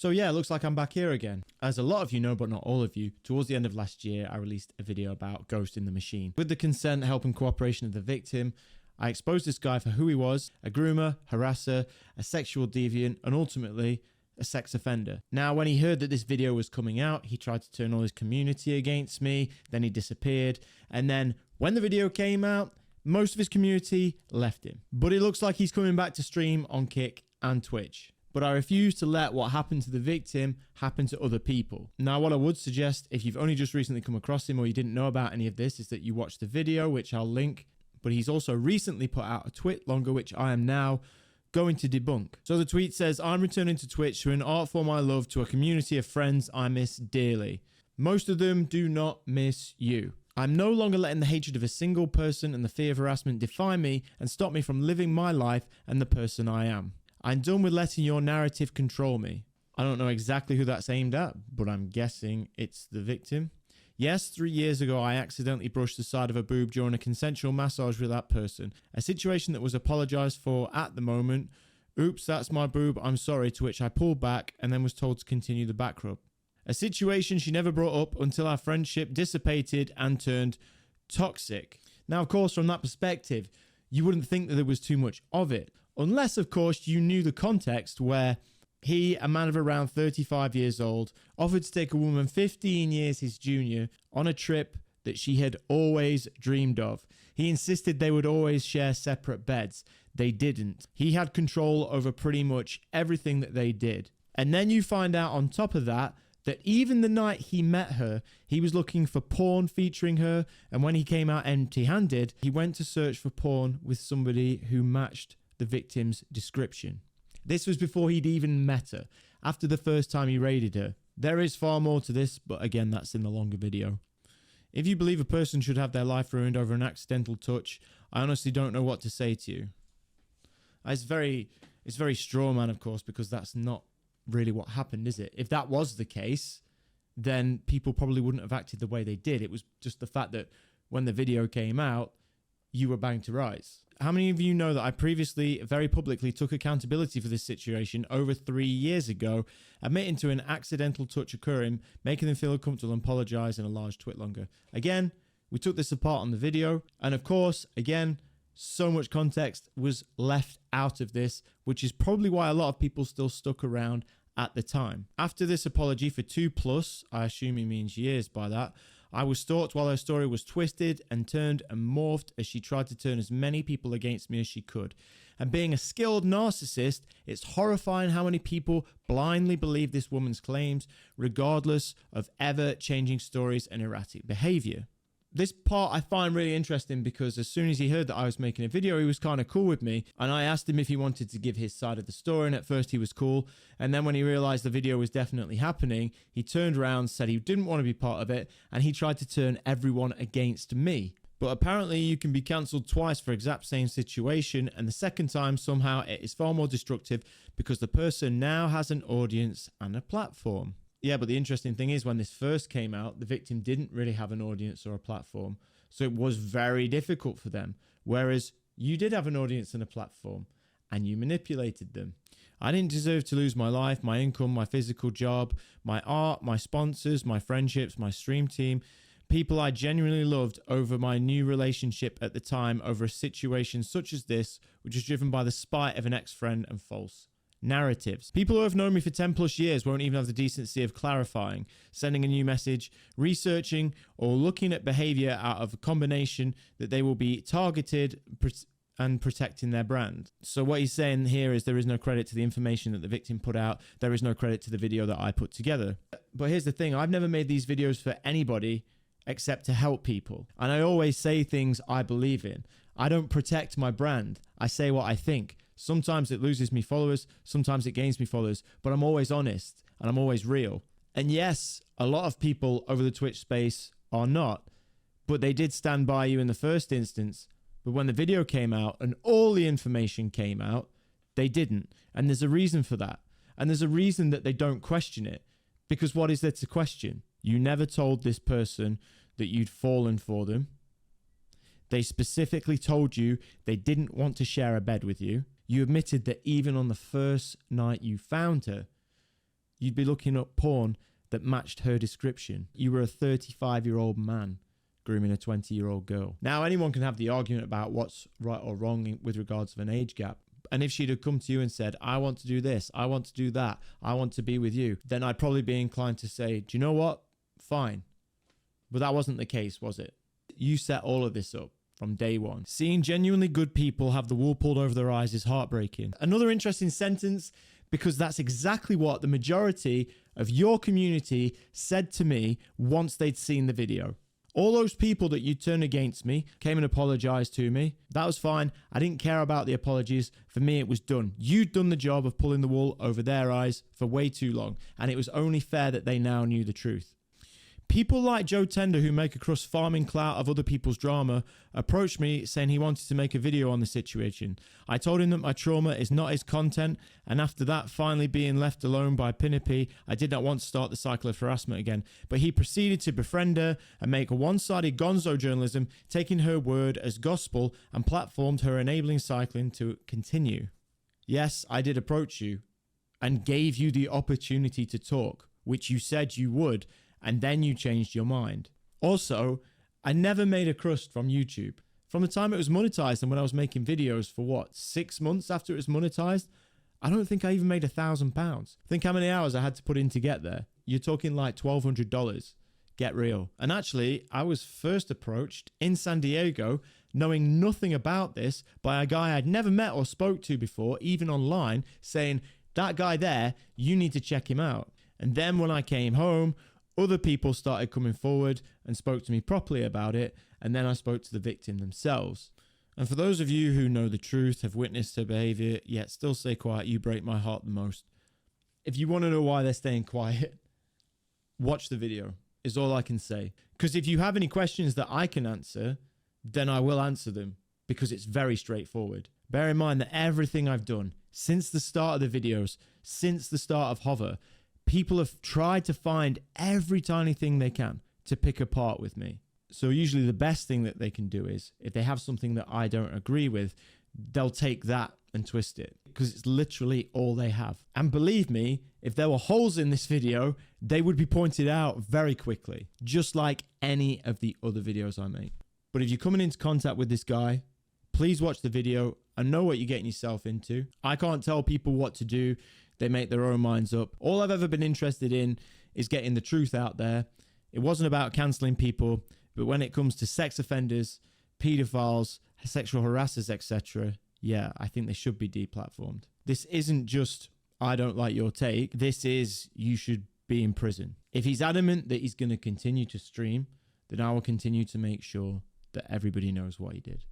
So yeah, it looks like I'm back here again. As a lot of you know, but not all of you, towards the end of last year, I released a video about ghosting the machine. With the consent, help and cooperation of the victim, I exposed this guy for who he was: a groomer, harasser, a sexual deviant, and ultimately a sex offender. Now, when he heard that this video was coming out, he tried to turn all his community against me, then he disappeared, and then when the video came out, most of his community left him. But it looks like he's coming back to stream on Kick and Twitch. But I refuse to let what happened to the victim happen to other people. Now, what I would suggest, if you've only just recently come across him or you didn't know about any of this, is that you watch the video, which I'll link. But he's also recently put out a tweet longer, which I am now going to debunk. So the tweet says, "I'm returning to Twitch through an art form I love, to a community of friends I miss dearly. Most of them do not miss you. I'm no longer letting the hatred of a single person and the fear of harassment define me and stop me from living my life and the person I am. I'm done with letting your narrative control me." I don't know exactly who that's aimed at, but I'm guessing it's the victim. "Yes, 3 years ago, I accidentally brushed the side of a boob during a consensual massage with that person. A situation that was apologized for at the moment. Oops, that's my boob, I'm sorry," to which I pulled back and then was told to continue the back rub. A situation she never brought up until our friendship dissipated and turned toxic. Now, of course, from that perspective, you wouldn't think that there was too much of it. Unless, of course, you knew the context where he, a man of around 35 years old, offered to take a woman 15 years his junior on a trip that she had always dreamed of. He insisted they would always share separate beds. They didn't. He had control over pretty much everything that they did. And then you find out on top of that, that even the night he met her, he was looking for porn featuring her. And when he came out empty-handed, he went to search for porn with somebody who matched the victim's description. This was before he'd even met her, after the first time he raided her. There is far more to this, but again, that's in the longer video. If you believe a person should have their life ruined over an accidental touch, I honestly don't know what to say to you. It's very straw man, of course, because that's not really what happened, is it? If that was the case, then people probably wouldn't have acted the way they did. It was just the fact that when the video came out, you were banged to rights. How many of you know that I previously very publicly took accountability for this situation over 3 years ago, admitting to an accidental touch occurring, making them feel uncomfortable and apologize in a large twit longer? Again, we took this apart on the video, and of course, again, so much context was left out of this, which is probably why a lot of people still stuck around at the time. After this apology for 2+, I assume he means years by that, I was stalked while her story was twisted and turned and morphed as she tried to turn as many people against me as she could. And being a skilled narcissist, it's horrifying how many people blindly believe this woman's claims, regardless of ever-changing stories and erratic behavior. This part I find really interesting because as soon as he heard that I was making a video, he was kind of cool with me. And I asked him if he wanted to give his side of the story. And at first he was cool. And then when he realized the video was definitely happening, he turned around, said he didn't want to be part of it. And he tried to turn everyone against me. But apparently you can be cancelled twice for exact same situation. And the second time, somehow it is far more destructive because the person now has an audience and a platform. Yeah, but the interesting thing is when this first came out, the victim didn't really have an audience or a platform. So it was very difficult for them. Whereas you did have an audience and a platform and you manipulated them. I didn't deserve to lose my life, my income, my physical job, my art, my sponsors, my friendships, my stream team, people I genuinely loved over my new relationship at the time over a situation such as this, which was driven by the spite of an ex-friend and false narratives. People who have known me for 10+ years won't even have the decency of clarifying, sending a new message, researching, or looking at behavior out of a combination that they will be targeted and protecting their brand. So what he's saying here is there is no credit to the information that the victim put out. There is no credit to the video that I put together. But here's the thing. I've never made these videos for anybody except to help people. And I always say things I believe in. I don't protect my brand. I say what I think. Sometimes it loses me followers, sometimes it gains me followers, but I'm always honest and I'm always real. And yes, a lot of people over the Twitch space are not, but they did stand by you in the first instance. But when the video came out and all the information came out, they didn't. And there's a reason for that. And there's a reason that they don't question it. Because what is there to question? You never told this person that you'd fallen for them. They specifically told you they didn't want to share a bed with you. You admitted that even on the first night you found her, You'd be looking up porn that matched her description. You were a 35-year-old man grooming a 20-year-old girl. Now, anyone can have the argument about what's right or wrong with regards of an age gap. And if she'd have come to you and said, I want to do this, I want to do that, I want to be with you, then I'd probably be inclined to say, do you know what? Fine. But that wasn't the case, was it? You set all of this up from day one. Seeing genuinely good people have the wool pulled over their eyes is heartbreaking. Another interesting sentence, because that's exactly what the majority of your community said to me once they'd seen the video. All those people that you turned against me came and apologized to me. That was fine. I didn't care about the apologies. For me, it was done. You'd done the job of pulling the wool over their eyes for way too long, and it was only fair that they now knew the truth. People like Joe Tender, who make a crust farming clout of other people's drama, approached me saying he wanted to make a video on the situation. I told him that my trauma is not his content, and after that finally being left alone by Pinnipy, I did not want to start the cycle of harassment again. But he proceeded to befriend her and make a one-sided gonzo journalism, taking her word as gospel, and platformed her enabling cycling to continue. Yes, I did approach you and gave you the opportunity to talk, which you said you would, and then you changed your mind. Also, I never made a crust from YouTube. From the time it was monetized and when I was making videos for 6 months after it was monetized, I don't think I even made £1,000. Think how many hours I had to put in to get there. You're talking like $1,200. Get real. And actually, I was first approached in San Diego, knowing nothing about this, by a guy I'd never met or spoke to before, even online, saying, that guy there, you need to check him out. And then when I came home, other people started coming forward and spoke to me properly about it, and then I spoke to the victim themselves. And for those of you who know the truth, have witnessed her behaviour, yet still stay quiet, you break my heart the most. If you want to know why they're staying quiet, watch the video, is all I can say. Because if you have any questions that I can answer, then I will answer them, because it's very straightforward. Bear in mind that everything I've done, since the start of the videos, since the start of Hover, people have tried to find every tiny thing they can to pick apart with me. So usually the best thing that they can do is, if they have something that I don't agree with, they'll take that and twist it, because it's literally all they have. And believe me, if there were holes in this video, they would be pointed out very quickly, just like any of the other videos I make. But if you're coming into contact with this guy, please watch the video and know what you're getting yourself into. I can't tell people what to do. They make their own minds up. All I've ever been interested in is getting the truth out there. It wasn't about cancelling people, but when it comes to sex offenders, paedophiles, sexual harassers, etc., yeah, I think they should be deplatformed. This isn't just, I don't like your take. This is, you should be in prison. If he's adamant that he's going to continue to stream, then I will continue to make sure that everybody knows what he did.